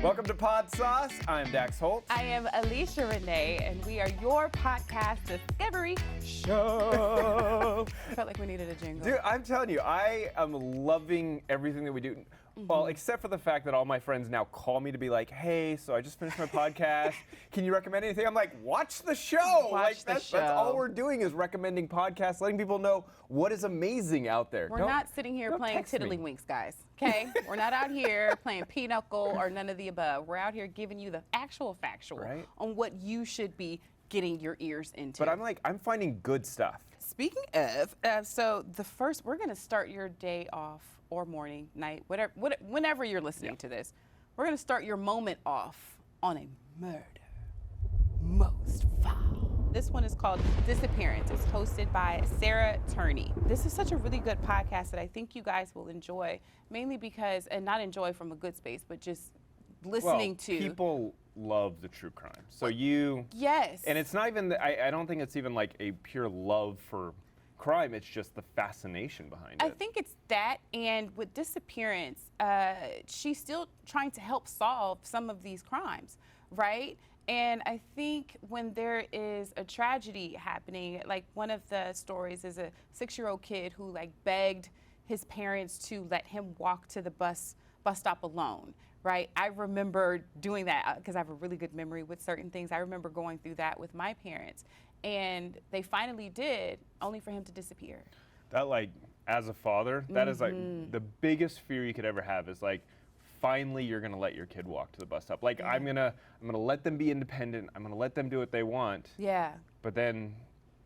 Welcome to Podsauce. I'm Dax Holt. I am Alesha Renee, and we are your podcast discovery show. I felt like we needed a jingle. Dude, I'm telling you, I am loving everything that we do. Well, except for the fact that all my friends now call me to be like, hey, so I just finished my podcast. Can you recommend anything? I'm like, watch the show. That's all we're doing is recommending podcasts, letting people know what is amazing out there. We're not sitting here playing tiddlywinks, guys. Okay? We're not out here playing pinochle or none of the above. We're out here giving you the actual factual on what you should be getting your ears into. But I'm finding good stuff. Speaking of, we're going to start your day off or morning, night, whenever you're listening to this. We're going to start your moment off on a murder most foul. This one is called Disappearances. It's hosted by Sarah Turney. This is such a really good podcast that I think you guys will enjoy, mainly because, and not enjoy from a good space, but just listening to. People love the true crime. So Yes. And it's not even, I don't think it's even like a pure love for crime, it's just the fascination behind it. I think it's that, and with Disappearance, she's still trying to help solve some of these crimes, right? And I think when there is a tragedy happening, like one of the stories is a 6-year-old kid who begged his parents to let him walk to the bus stop alone, right? I remember doing that because I have a really good memory with certain things. I remember going through that with my parents. And they finally did, only for him to disappear. That, as a father, that is the biggest fear you could ever have is finally you're gonna let your kid walk to the bus stop. I'm gonna let them be independent. I'm gonna let them do what they want. Yeah. But then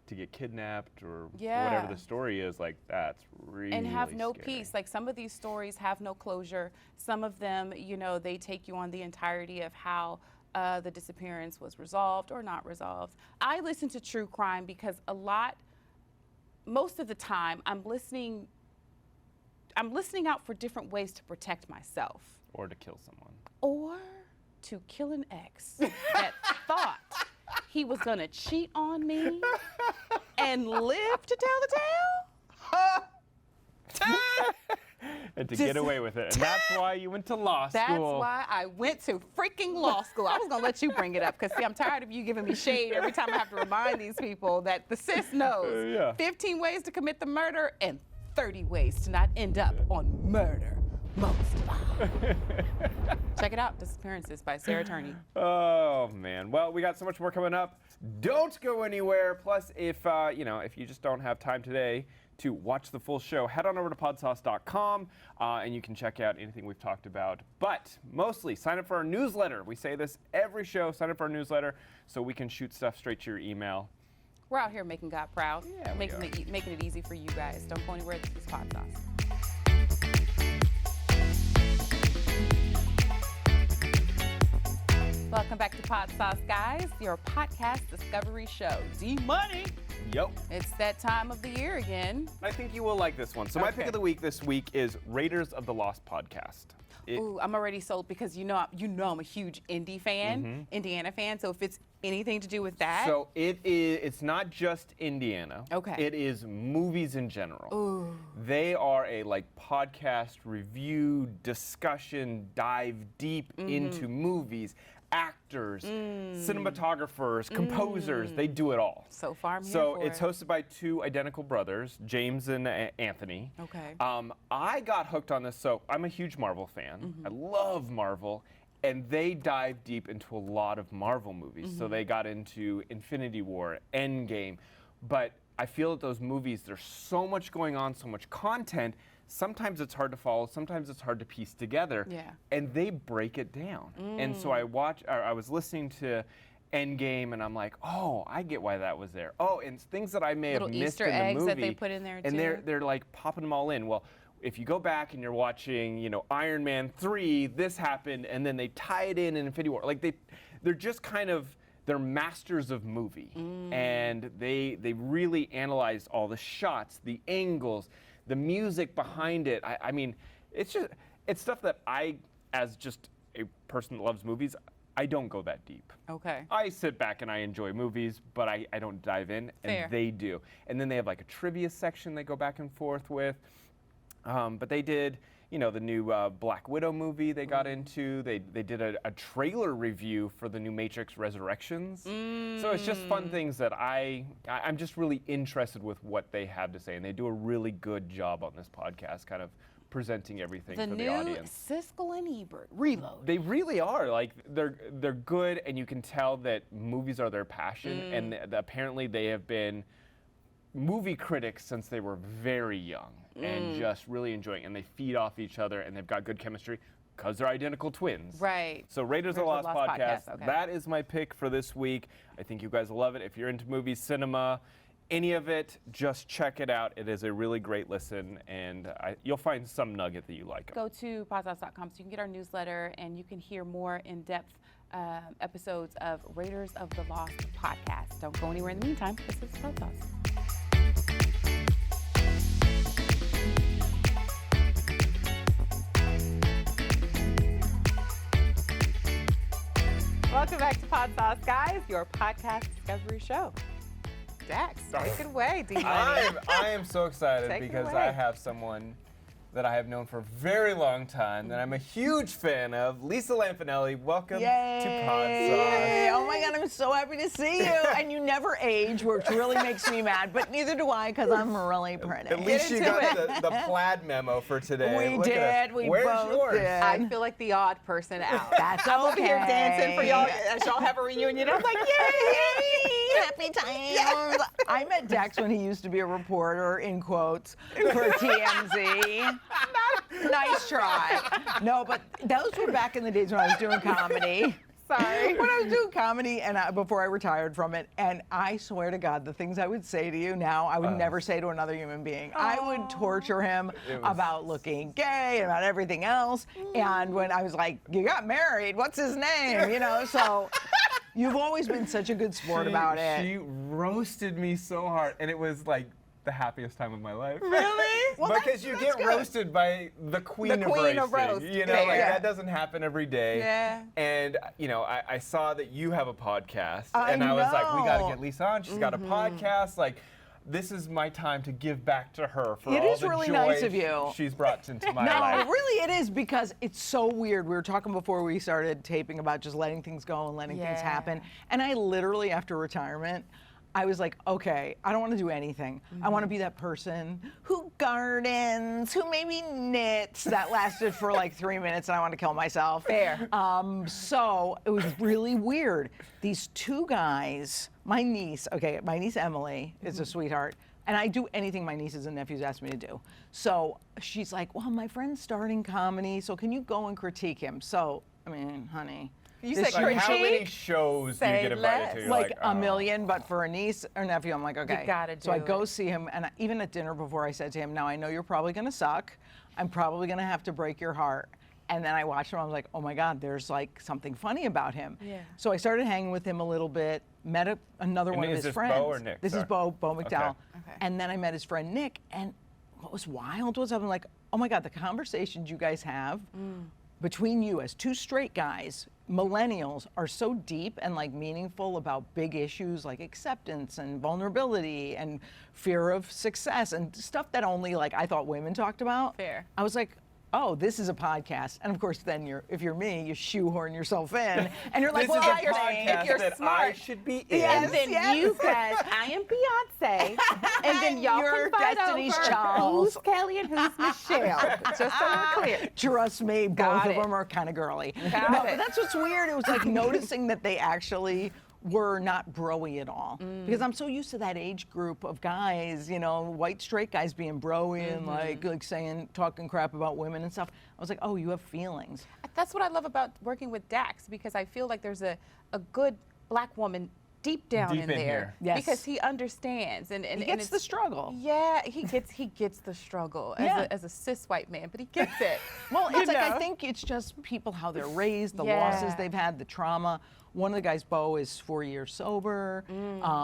to get kidnapped or whatever the story is, that's really and have no scary. peace. Some of these stories have no closure. Some of them, they take you on the entirety of how the disappearance was resolved or not resolved. I listen to true crime because most of the time, I'm listening out for different ways to protect myself. Or to kill someone. Or to kill an ex that thought he was gonna cheat on me and live to tell the tale. And to get away with it. And that's why you went to law school. That's why I went to freaking law school. I was going to let you bring it up because, see, I'm tired of you giving me shade every time I have to remind these people that the sis knows 15 ways to commit the murder and 30 ways to not end up on murder most foul. Check it out, Disappearances by Sarah Turney. Oh, man. Well, we got so much more coming up. Don't go anywhere. Plus, if you just don't have time today to watch the full show, head on over to podsauce.com and you can check out anything we've talked about. But mostly, sign up for our newsletter. We say this every show. Sign up for our newsletter so we can shoot stuff straight to your email. We're out here making God proud, Yeah, making it easy for you guys. Don't go anywhere. This is Podsauce. Welcome back to Podsauce, guys, your podcast discovery show. D-Money. Yep. It's that time of the year again. I think you will like this one. So my pick of the week this week is Raiders of the Lost podcast. Ooh, I'm already sold because you know I'm a huge Indy fan, Indiana fan. So if it's anything to do with that. So it's not just Indiana. Okay. It is movies in general. Ooh. They are a podcast review, discussion, dive deep into movies. Actors, cinematographers, composers, they do it all. So far, I'm here So for it's hosted by two identical brothers, James and Anthony. Okay. I got hooked on this, so I'm a huge Marvel fan. I love Marvel, and they dive deep into a lot of Marvel movies. So they got into Infinity War, Endgame, but I feel that those movies, there's so much going on, so much content, sometimes it's hard to follow, sometimes it's hard to piece together. Yeah. And they break it down. And so I was listening to Endgame and I'm like, oh, I get why that was there. Oh, and things that I may have missed Easter in the movie. eggs that they put in there too. And they're popping them all in. Well, if you go back and you're watching, Iron Man 3, this happened, and then they tie it in Infinity War. They're just kind of, they're masters of movie. And they really analyzed all the shots, the angles, the music behind it. I mean, it's stuff that I, as just a person that loves movies, I don't go that deep. Okay. I sit back and I enjoy movies, but I don't dive in, and Fair. they do. And then they have a trivia section they go back and forth with. But they did, the new Black Widow movie they got into. They did a trailer review for the new Matrix Resurrections. So it's just fun things that I'm just really interested with what they have to say. And they do a really good job on this podcast, kind of presenting everything for the audience. The new Siskel and Ebert Reload. They really are. Like, they're good, and you can tell that movies are their passion. And apparently they have been movie critics since they were very young and just really enjoying, and they feed off each other, and they've got good chemistry because they're identical twins. Right. So Raiders of the Lost Podcast, okay. That is my pick for this week. I think you guys will love it. If you're into movies, cinema, any of it, just check it out. It is a really great listen, and you'll find some nugget that you like. Go to Podsauce.com so you can get our newsletter, and you can hear more in-depth episodes of Raiders of the Lost Podcast. Don't go anywhere in the meantime. This is Podsauce. Welcome back to Podsauce, guys, your podcast discovery show. Dax, take it away, D-Money. I am so excited Take it because away. I have someone that I have known for a very long time that I'm a huge fan of. Lisa Lampanelli, welcome to Podsauce. Oh my God, I'm so happy to see you. And you never age, which really makes me mad, but neither do I because I'm really pretty. At least you got the plaid memo for today. We Look at us. did. We Where's both yours? did. I feel like the odd person out. That's I'm over here dancing for y'all okay. as y'all have a reunion. I'm like, yay! Happy times. I met Dax when he used to be a reporter, in quotes, for TMZ. Nice try. No, but those were back in the days when I was doing comedy. Sorry. When I was doing comedy and before I retired from it, and I swear to God, the things I would say to you now, I would never say to another human being. I would torture him about looking gay and about everything else. And when I was like, you got married, what's his name? So you've always been such a good sport about it. She roasted me so hard, and it was like the happiest time of my life. Really? Well, because you get good. roasted by the queen of roasting. roast. That doesn't happen every day. Yeah. And I saw that you have a podcast, I and I was like, we got to know. get Lisa on. She's got a podcast. Like, this is my time to give back to her for It all is the really joy nice of you. she's brought into my No, life. really it is, because it's so weird. We were talking before we started taping about just letting things go and letting things happen. And I literally, after retirement, I was like, okay, I don't want to do anything. I want to be that person who gardens, who maybe knits. That lasted for like 3 minutes and I want to kill myself. Fair. So it was really weird. These two guys, my niece Emily is a sweetheart. And I do anything my nieces and nephews ask me to do. So she's like, well, my friend's starting comedy, so can you go and critique him? So, I mean, honey. You this said Like, how many critique? shows do you Say get invited less. to? You're Like oh. a million, but for a niece or nephew, I'm like, okay. gotta So I do go it. see him, and even at dinner before, I said to him, now I know you're probably gonna suck. I'm probably gonna have to break your heart. And then I watched him, I was like, oh my God, there's like something funny about him. Yeah. So I started hanging with him a little bit, met another And one of is his this friends. Bo or Nick? This is Sorry. Bo McDowell. Okay. And then I met his friend Nick, and what was wild was I'm like, oh my God, the conversations you guys have between you as two straight guys, millennials, are so deep and like meaningful about big issues like acceptance and vulnerability and fear of success and stuff that only like I thought women talked about. Fair. I was like, oh, this is a podcast. And of course, then if you're me, you shoehorn yourself in, and you're like, This well, is a if you're podcast that I smart. should be in. Yes, And then yes. you guys, I am Beyonce, and then y'all You're can fight Destiny's over Child. who's Kelly and who's Michelle. Just so we're clear. Trust me, both Got of it. them are kind of girly. Got No, it. but that's what's weird. It was like noticing that they actually were not broy at all. Because I'm so used to that age group of guys, white straight guys being broy and like saying, talking crap about women and stuff. I was like, oh, you have feelings. That's what I love about working with Dax, because I feel like there's a good black woman deep down Deep in in there. here. Yes. Because he understands and He and gets it's the struggle. Yeah, he gets the struggle Yeah. as a cis white man, but he gets it. Well, it's like, I know? think it's just people, how they're raised, the Yeah. losses they've had, the trauma. One of the guys, Bo, is 4 years sober.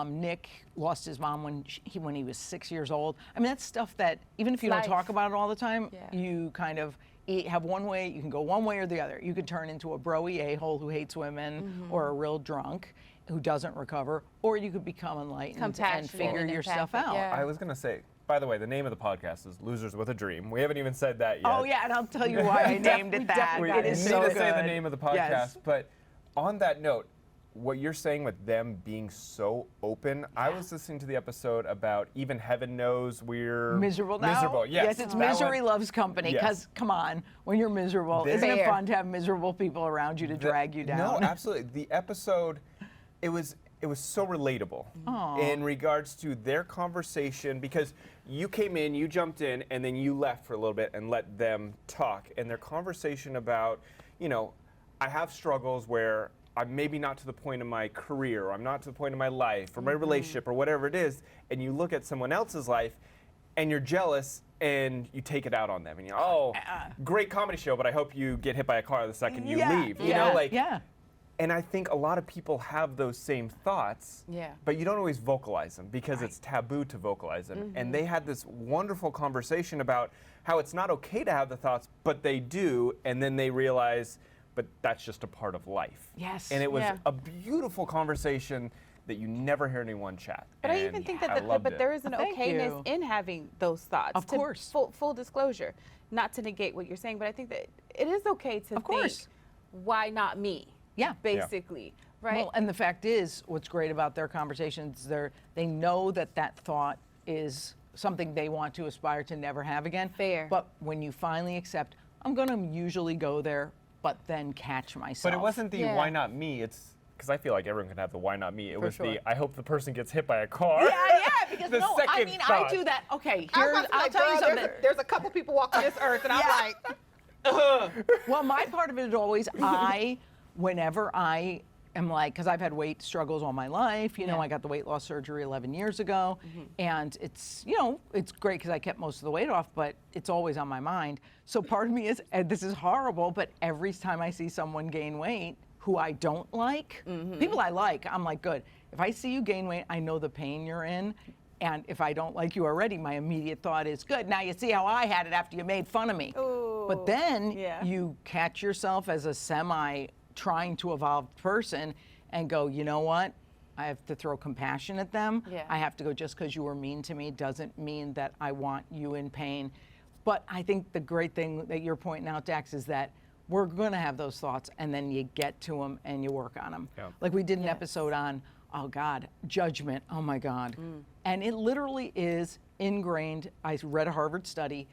Nick lost his mom when he was 6 years old. I mean, that's stuff that, even if you Life. don't talk about it all the time, Yeah. you kind of have one way, you can go one way or the other. You could turn into a broy a-hole who hates women, or a real drunk who doesn't recover, or you could become enlightened and Compassionate figure and your stuff empathic, out. yeah. I was gonna say, by the way, the name of the podcast is Losers with a Dream. We haven't even said that yet. Oh yeah, and I'll tell you why I named it that. We It need is to so say the good. name of the podcast. Yes. But on that note, what you're saying with them being so open, I was listening to the episode about even heaven knows we're Miserable now? Miserable, yes. it's that misery one. loves company, Yes. because come on, when you're miserable, isn't it Fair. fun to have miserable people around you to drag you down? No, absolutely. The episode, it was so relatable in regards to their conversation, because you came in, you jumped in, and then you left for a little bit and let them talk. And their conversation about, I have struggles where I'm maybe not to the point in my career, or I'm not to the point in my life, or my relationship, or whatever it is, and you look at someone else's life, and you're jealous, and you take it out on them, and you're, oh, great comedy show, but I hope you get hit by a car the second you leave. Yeah. And I think a lot of people have those same thoughts, but you don't always vocalize them because it's taboo to vocalize them. And they had this wonderful conversation about how it's not okay to have the thoughts, but they do, and then they realize, but that's just a part of life. Yes. And it was a beautiful conversation that you never hear anyone chat. But I And even think I that loved but it. there is an Thank okayness you. in having those thoughts. Of course. Full disclosure, not to negate what you're saying, but I think that it is okay to think, course. why not me? Yeah. Basically, right? Well, and the fact is, what's great about their conversations, they know that thought is something they want to aspire to never have again. Fair. But when you finally accept, I'm going to usually go there, but then catch myself. But it wasn't the why not me, it's because I feel like everyone can have the why not me. It was sure. the I hope the person gets hit by a car. Yeah, because The no, I second mean, thought. I do that. Okay, I was here's, about to be I'll like, tell you girl, something. there's a couple people walking this earth, and I'm like, Well, my part of it is always whenever I am like, because I've had weight struggles all my life. I got the weight loss surgery 11 years ago, and it's, it's great because I kept most of the weight off, but it's always on my mind. So part of me is, and this is horrible, but every time I see someone gain weight who I don't like, people I like, I'm like, good. If I see you gain weight, I know the pain you're in. And if I don't like you already, my immediate thought is, good, now you see how I had it after you made fun of me. But then you catch yourself as a trying to evolve person and go, you know what? I have to throw compassion at them. I have to go, just because you were mean to me doesn't mean that I want you in pain. But I think the great thing that you're pointing out, Dax, is that we're going to have those thoughts, and then you get to them and you work on them. Like we did an episode on, oh God, judgment. Oh my God. And it literally is ingrained. I read a Harvard study,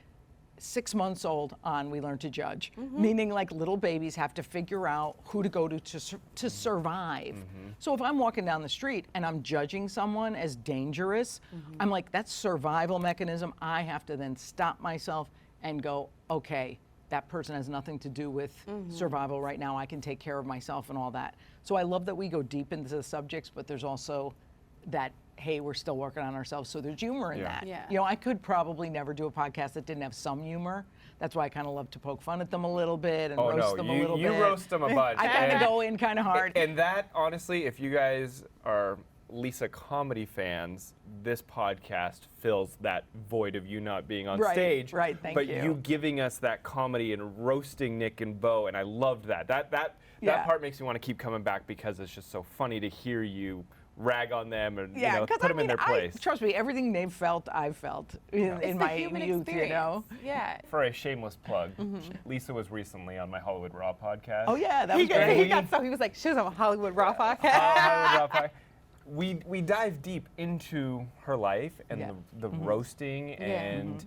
6 months old on we learn to judge, meaning like little babies have to figure out who to go to survive. So if I'm walking down the street and I'm judging someone as dangerous, I'm like, that's survival mechanism. I have to then stop myself and go, okay, that person has nothing to do with survival right now. I can take care of myself and all that. So I love that we go deep into the subjects, but there's also that, hey, we're still working on ourselves. So there's humor in that. I could probably never do a podcast that didn't have some humor. That's why I kind of love to poke fun at them a little bit and roast them a little bit. You roast them a bunch. I kind of go in kind of hard. And that, honestly, if you guys are Lisa comedy fans, this podcast fills that void of you not being on stage. Right, thank but you. you giving us that comedy and roasting Nick and Bo, and I loved that. That part makes me want to keep coming back because it's just so funny to hear you rag on them and put them in their place. Trust me, everything they've felt, I've felt in my human youth, experience. Yeah. For a shameless plug, Lisa was recently on my Hollywood Raw podcast. Oh yeah, that was he great. got so he was like, she was on Hollywood Raw podcast. Hollywood Raw podcast. We dive deep into her life and the roasting and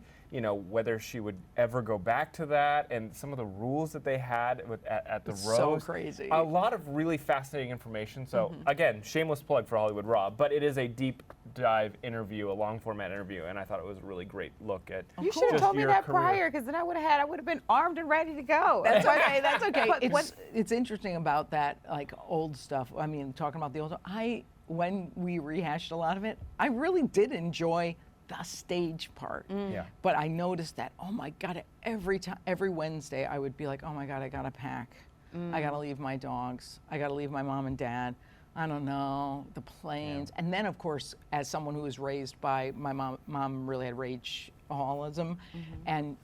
whether she would ever go back to that and some of the rules that they had at the roast. So crazy. A lot of really fascinating information. So again, shameless plug for Hollywood Raw, but it is a deep dive interview, a long format interview, and I thought it was a really great look at. You should have just told me your that career. prior, because then I would have been armed and ready to go. That's okay. That's okay. But It's interesting about that, like old stuff. I mean, talking about the old stuff. When we rehashed a lot of it, I really did enjoy the stage part. Yeah. But I noticed that, oh my God, every Wednesday I would be like, oh my God, I gotta pack. I gotta leave my dogs. I gotta leave my mom and dad. I don't know, the planes. And then of course, as someone who was raised by my mom really had rageaholicism, and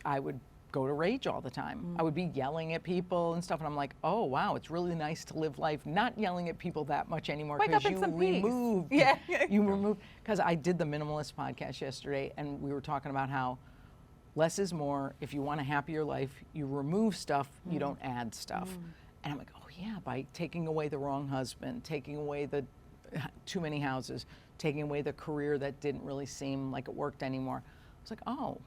I would go to rage all the time. I would be yelling at people and stuff, and I'm like, oh wow, it's really nice to live life not yelling at people that much anymore, Wake up because in you some peace. remove, Yeah. you remove. Because I did the Minimalist podcast yesterday, and we were talking about how less is more. If you want a happier life, you remove stuff, you don't add stuff. And I'm like, oh yeah, by taking away the wrong husband, taking away the too many houses, taking away the career that didn't really seem like it worked anymore. I was like, oh,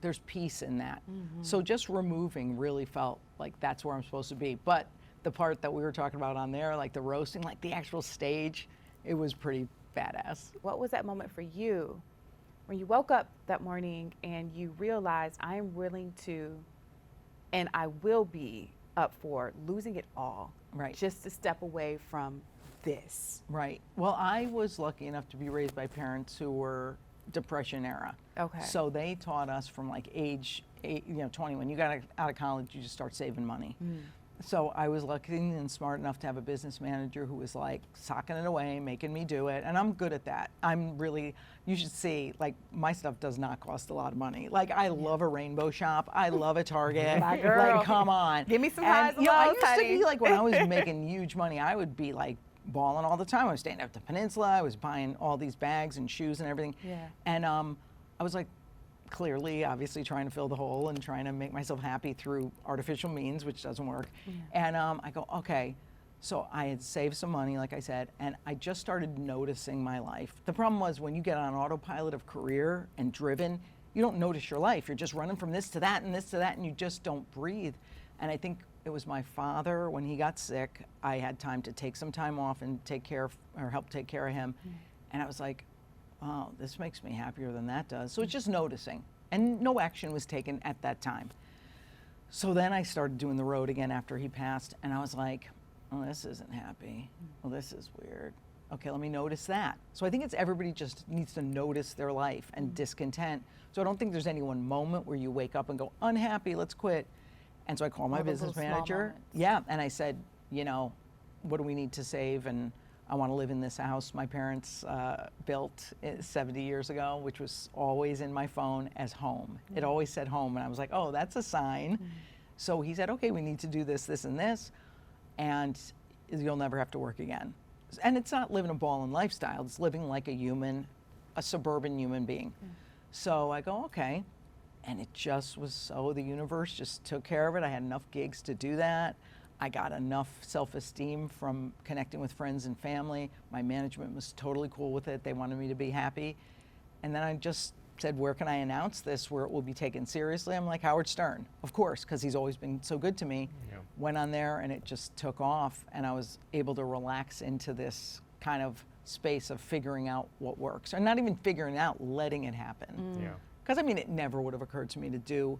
there's peace in that. So just removing really felt like that's where I'm supposed to be. But the part that we were talking about on there, like the roasting, like the actual stage, it was pretty badass. What was that moment for you when you woke up that morning and you realized I am willing to, and I will be up for losing it all, Right. just to step away from this? Right. Well, I was lucky enough to be raised by parents who were Depression era. Okay. So they taught us from like age 20, when you got out of college, you just start saving money. So I was lucky and smart enough to have a business manager who was like socking it away, making me do it. And I'm good at that. I'm really, you should see, like my stuff does not cost a lot of money. Like I love a rainbow shop. I love a Target. My girl. Like come on. Give me some highs and I lows, used to honey. be like, when I was making huge money, I would be like balling all the time. I was staying up at the Peninsula. I was buying all these bags and shoes and everything. Yeah. And I was like, clearly, obviously trying to fill the hole and trying to make myself happy through artificial means, which doesn't work. And I go, okay. So I had saved some money, like I said, and I just started noticing my life. The problem was when you get on autopilot of career and driven, you don't notice your life. You're just running from this to that and this to that, and you just don't breathe. And I think it was my father, when he got sick, I had time to take some time off and take care of, or help take care of him. And I was like, oh, this makes me happier than that does. So it's just noticing. And no action was taken at that time. So then I started doing the road again after he passed, and I was like, oh, this isn't happy. Well, this is weird. Okay, let me notice that. So I think it's everybody just needs to notice their life and discontent. So I don't think there's any one moment where you wake up and go, unhappy, let's quit. And so I called my All those business little small manager. moments. Yeah, and I said, what do we need to save? And I want to live in this house my parents built 70 years ago, which was always in my phone as home. It always said home, and I was like, oh, that's a sign. So he said, okay, we need to do this, this, and this, and you'll never have to work again. And it's not living a ballin' lifestyle, it's living like a human, a suburban human being. So I go, okay. And it just was so, the universe just took care of it. I had enough gigs to do that. I got enough self-esteem from connecting with friends and family. My management was totally cool with it. They wanted me to be happy. And then I just said, where can I announce this where it will be taken seriously? I'm like, Howard Stern, of course, because he's always been so good to me. Went on there and it just took off, and I was able to relax into this kind of space of figuring out what works. Or not even figuring it out, letting it happen. Because I mean, it never would have occurred to me to do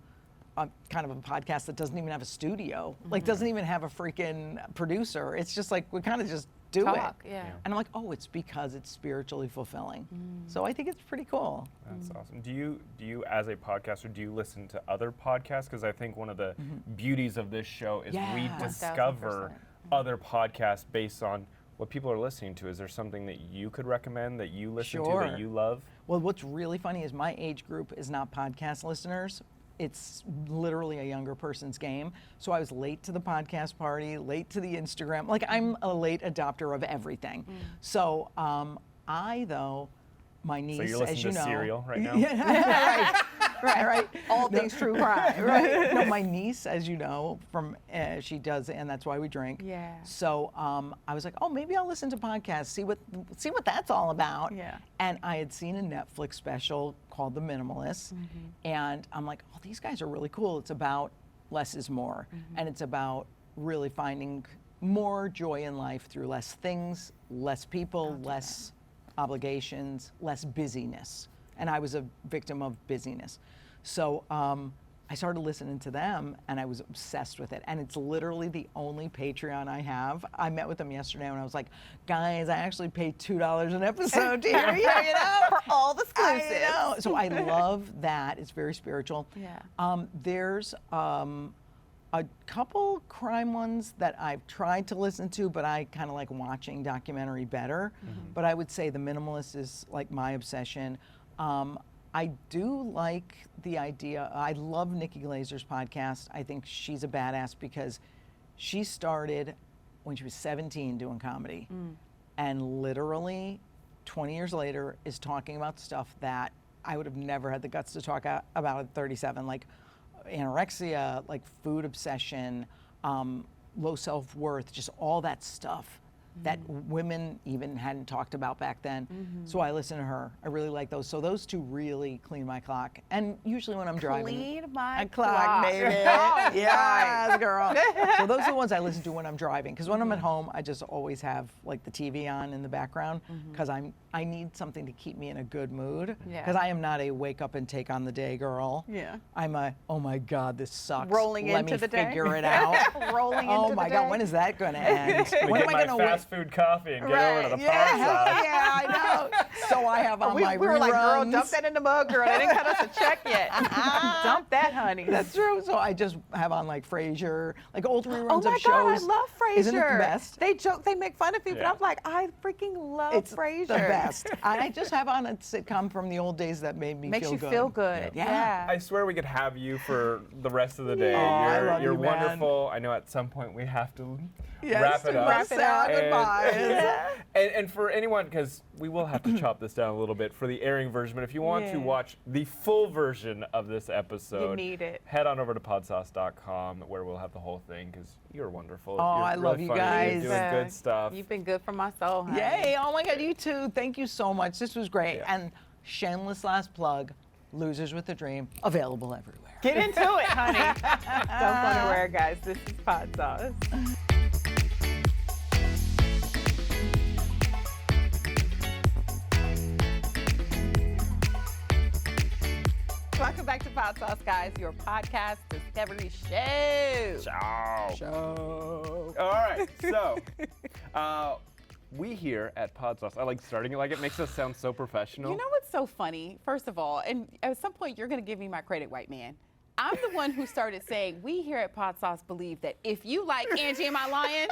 a kind of a podcast that doesn't even have a studio, like doesn't even have a freaking producer. It's just like, we kind of just do Talk, it. yeah. And I'm like, oh, it's because it's spiritually fulfilling. So I think it's pretty cool. That's awesome. Do you, as a podcaster, do you listen to other podcasts? Because I think one of the beauties of this show is we Yeah. discover 1000%. other podcasts based on what people are listening to. Is there something that you could recommend that you listen to that Sure. you love? Well, what's really funny is my age group is not podcast listeners. It's literally a younger person's game. So I was late to the podcast party, late to the Instagram. Like, I'm a late adopter of everything. So my niece, So you're listening as you to know, Serial right now? Yeah, right. All things true crime. Right. No, my niece, as you know, from she does, and that's why we drink. Yeah. So I was like, oh, maybe I'll listen to podcasts, see what that's all about. Yeah. And I had seen a Netflix special called The Minimalists, and I'm like, oh, these guys are really cool. It's about less is more, and it's about really finding more joy in life through less things, less people, less obligations, less busyness. And I was a victim of busyness. So I started listening to them, and I was obsessed with it. And it's literally the only Patreon I have. I met with them yesterday, and I was like, guys, I actually pay $2 an episode to hear you, For all the exclusives. I know. So I love that. It's very spiritual. Yeah. There's a couple crime ones that I've tried to listen to, but I kind of like watching documentary better. But I would say The Minimalist is like my obsession. I do like the idea. I love Nikki Glazer's podcast. I think she's a badass because she started when she was 17 doing comedy. And literally 20 years later is talking about stuff that I would have never had the guts to talk about at 37, like anorexia, like food obsession, low self-worth, just all that stuff that women even hadn't talked about back then. So I listen to her. I really like those. So those two really clean my clock. And usually when I'm driving. Clean my clock, baby. Yes, girl. So those are the ones I listen to when I'm driving. Because when I'm at home, I just always have like the TV on in the background because I need something to keep me in a good mood. Because I am not a wake up and take on the day girl. Yeah. I'm a, oh my God, this sucks. Rolling Let into me the day. figure it out. Rolling into Oh the my day. God, when is that going to end? When am I going to wake? fast food coffee and get over to the Yeah, Podsauce. yeah, I know. So I have on we my were like, girl, reruns. dump that in the mug, girl. They didn't cut us a check yet. Dump that, honey. That's true. So I just have on like Frasier, like old reruns Oh my of God, I shows. love Frasier. Isn't it the best? They joke, they make fun of people. Yeah. I'm like, I freaking love It's Frasier. the best. I just have on a sitcom from the old days that made me Makes feel you good. feel good. Yeah. I swear we could have you for the rest of the day. Oh, I you're love you're you, man. wonderful. I know at some point we have to Yes, wrap it to up. wrap it up. And- Goodbye. And for anyone, because we will have to chop this down a little bit for the airing version, but if you want to Yeah. watch the full version of this episode, You need it. head on over to podsauce.com where we'll have the whole thing because you're wonderful. Oh, You're I love really you funny. guys. You're doing good stuff. You've been good for my soul, honey. Yay. Oh my God, you too. Thank you so much. This was great. Yeah. And shameless last plug, Losers with a Dream, available everywhere. Get into it, honey. Don't go anywhere, guys. This is Podsauce. Welcome back to Podsauce, guys, your podcast discovery show. Ciao. All right, so we here at Podsauce, I like starting it like it makes us sound so professional. You know what's so funny? First of all, and at some point you're going to give me my credit, white man. I'm the one who started saying, we here at Podsauce believe that if you like Angie and my lion,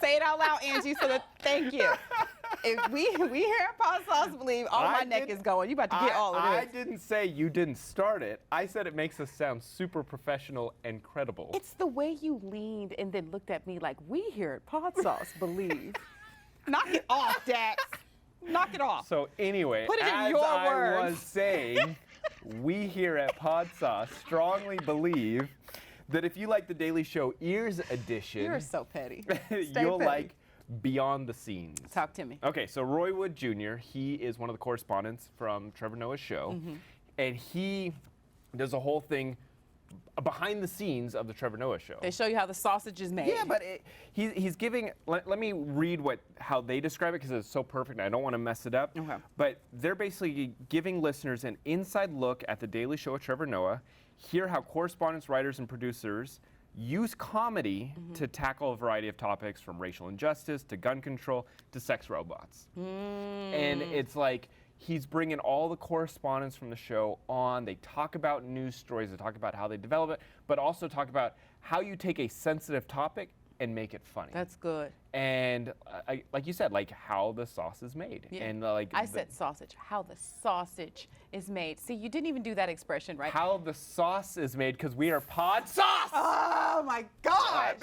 say it out loud, Angie, so that thank you. If we here at Podsauce believe all my neck is going. You about to get all of I this. didn't say you didn't start it. I said it makes us sound super professional and credible. It's the way you leaned and then looked at me like, we here at Podsauce believe. Knock it off, Dax. Knock it off. So anyway, Put it in as your I words. was saying, we here at Podsauce strongly believe that if you like the Daily Show Ears edition, You're so petty. you'll petty. like Beyond the Scenes. Talk to me. Okay, so Roy Wood Jr., he is one of the correspondents from Trevor Noah's show, and he does a whole thing behind the scenes of the Trevor Noah show. They show you how the sausage is made. Yeah, but he's giving. Let me read how they describe it because it's so perfect. And I don't want to mess it up. Okay. But they're basically giving listeners an inside look at the Daily Show with Trevor Noah. Hear how correspondents, writers, and producers use comedy to tackle a variety of topics from racial injustice to gun control to sex robots. And it's like he's bringing all the correspondents from the show on. They talk about news stories. They talk about how they develop it, but also talk about how you take a sensitive topic and make it funny. That's good. And like you said, like how the sauce is made. Yeah. And like I said sausage. How the sausage is made. See, you didn't even do that expression, right? how the sauce is made because we are Podsauce. Oh my gosh.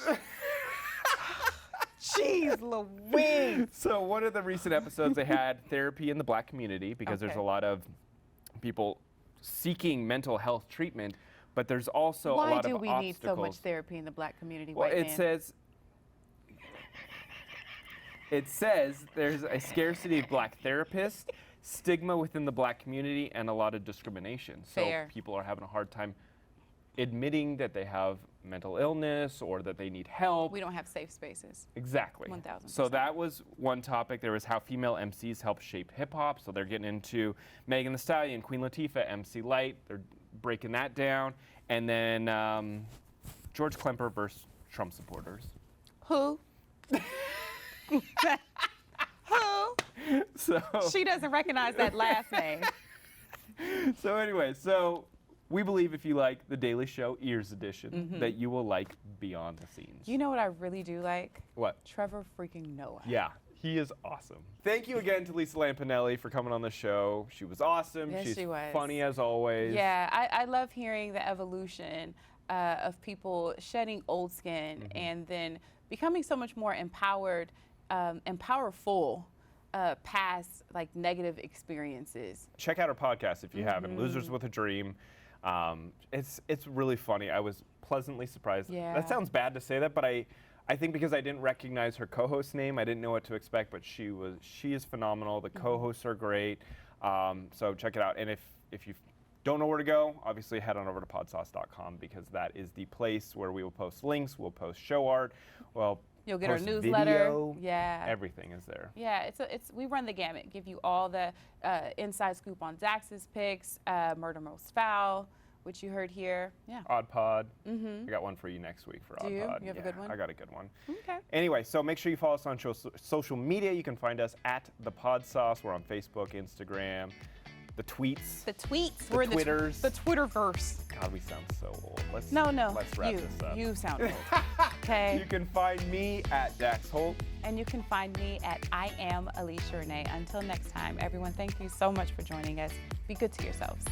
Jeez Louise. So one of the recent episodes they had therapy in the black community because there's Okay. a lot of people seeking mental health treatment, but there's also a Why lot do of we obstacles. need so much therapy in the black community, Well, white it man? says there's a scarcity of black therapists, stigma within the black community, and a lot of discrimination. So Fair. people are having a hard time admitting that they have mental illness or that they need help. We don't have safe spaces. Exactly. 1000%. So that was one topic. There was how female MCs help shape hip hop. So they're getting into Megan Thee Stallion, Queen Latifah, MC Lyte. They're breaking that down. And then George Klemper versus Trump supporters. Who? Who? So She doesn't recognize that last name. so anyway, so we believe if you like the Daily Show Ears edition, that you will like Beyond the Scenes. You know what I really do like? What? Trevor freaking Noah. Yeah. He is awesome. Thank you again to Lisa Lampanelli for coming on the show. She was awesome. Yes, She's she was. funny as always. Yeah, I love hearing the evolution of people shedding old skin and then becoming so much more empowered and powerful past like negative experiences. Check out our podcast if you haven't. Losers with a Dream. It's really funny. I was pleasantly surprised. Yeah. That sounds bad to say that, but I think because I didn't recognize her co-host name, I didn't know what to expect. But she is phenomenal. The co-hosts are great. So check it out. And if you don't know where to go, obviously head on over to podsauce.com because that is the place where we will post links. We'll post show art. Well, You'll get our post newsletter. Video, Yeah. Everything is there. Yeah, we run the gamut. Give you all the inside scoop on Dax's picks, Murder Most Foul, which you heard here. Yeah. Odd Pod. I got one for you next week for Do Odd you? Pod. You have a good one? I got a good one. Okay. Anyway, so make sure you follow us on social media. You can find us at the Podsauce. We're on Facebook, Instagram, the tweets. The tweets. The We're Twitters. The Twitterverse. God, we sound so old. Let's wrap you. this up. You sound old. Okay. You can find me at Dax Holt. And you can find me at I am Alesha Renee. Until next time, everyone, thank you so much for joining us. Be good to yourselves.